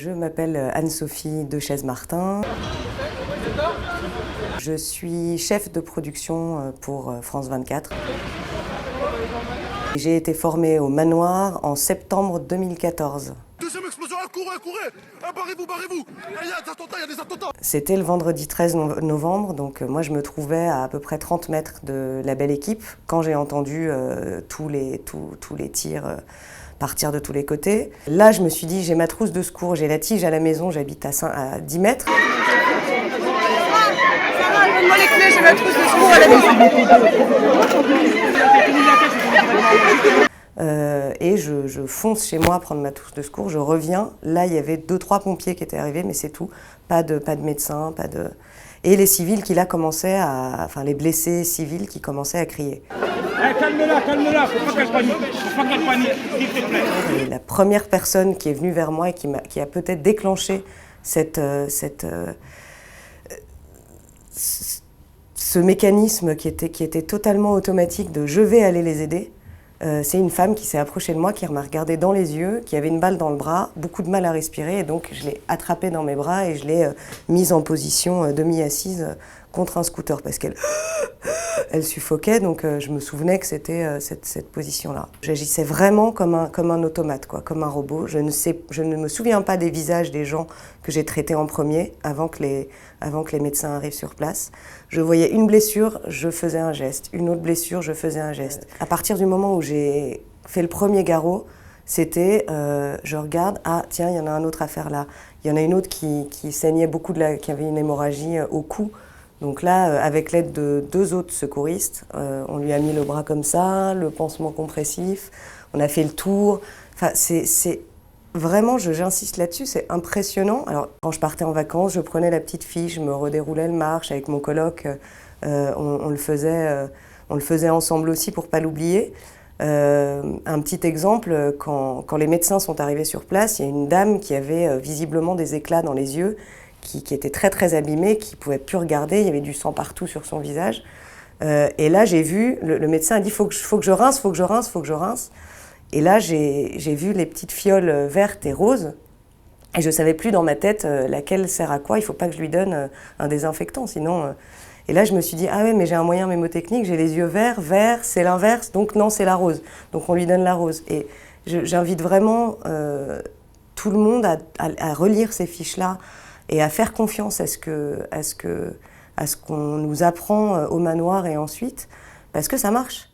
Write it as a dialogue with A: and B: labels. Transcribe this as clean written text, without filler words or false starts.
A: Je m'appelle Anne-Sophie Dechaise-Martin. Je suis chef de production pour France 24. J'ai été formée au Manoir en septembre 2014.
B: Deuxième explosion, courez, barrez-vous, il y a des attentats.
A: C'était le vendredi 13 novembre, donc moi je me trouvais à peu près 30 mètres de la belle équipe quand j'ai entendu tous les tirs partir de tous les côtés. Là je me suis dit, j'ai ma trousse de secours, j'ai la tige à la maison, j'habite à 10 mètres.
C: Sarah, donne-moi les clés, j'ai ma trousse de secours à la maison.
A: Et je fonce chez moi prendre ma trousse de secours, je reviens. Là, il y avait 2-3 pompiers qui étaient arrivés, mais c'est tout. Pas de médecin, pas de... Et les civils qui là commençaient à... Enfin, les blessés civils qui commençaient à crier.
D: Calme-la, faut pas qu'elle panique, s'il te plaît.
A: Et la première personne qui est venue vers moi et qui a peut-être déclenché ce mécanisme qui était totalement automatique de « je vais aller les aider », c'est une femme qui s'est approchée de moi, qui m'a regardé dans les yeux, qui avait une balle dans le bras, beaucoup de mal à respirer, et donc je l'ai attrapée dans mes bras et je l'ai mise en position demi-assise contre un scooter parce qu'elle suffoquait, donc je me souvenais que c'était cette position-là. J'agissais vraiment comme un automate, quoi, comme un robot. Je ne me souviens pas des visages des gens que j'ai traités en premier, avant que les médecins arrivent sur place. Je voyais une blessure, je faisais un geste. Une autre blessure, je faisais un geste. À partir du moment où j'ai fait le premier garrot, c'était, je regarde, ah tiens, il y en a un autre à faire là. Il y en a une autre qui saignait beaucoup, qui avait une hémorragie au cou. Donc là, avec l'aide de 2 autres secouristes, on lui a mis le bras comme ça, le pansement compressif, on a fait le tour. Enfin, c'est vraiment, j'insiste là-dessus, c'est impressionnant. Alors, quand je partais en vacances, je prenais la petite fille, je me redéroulais le marche avec mon coloc. On le faisait ensemble aussi pour pas l'oublier. Un petit exemple, quand les médecins sont arrivés sur place, il y a une dame qui avait visiblement des éclats dans les yeux, qui était très très abîmée, qui ne pouvait plus regarder, il y avait du sang partout sur son visage. Et là, j'ai vu, le médecin a dit faut que je rince. Et là, j'ai vu les petites fioles vertes et roses, et je ne savais plus dans ma tête laquelle sert à quoi, il ne faut pas que je lui donne un désinfectant, sinon... Et là, je me suis dit, ah ouais, mais j'ai un moyen mémotechnique, j'ai les yeux verts, vert, c'est l'inverse, donc non, c'est la rose. Donc on lui donne la rose. Et j'invite vraiment tout le monde à relire ces fiches-là et à faire confiance à ce qu'on nous apprend au manoir et ensuite, parce que ça marche.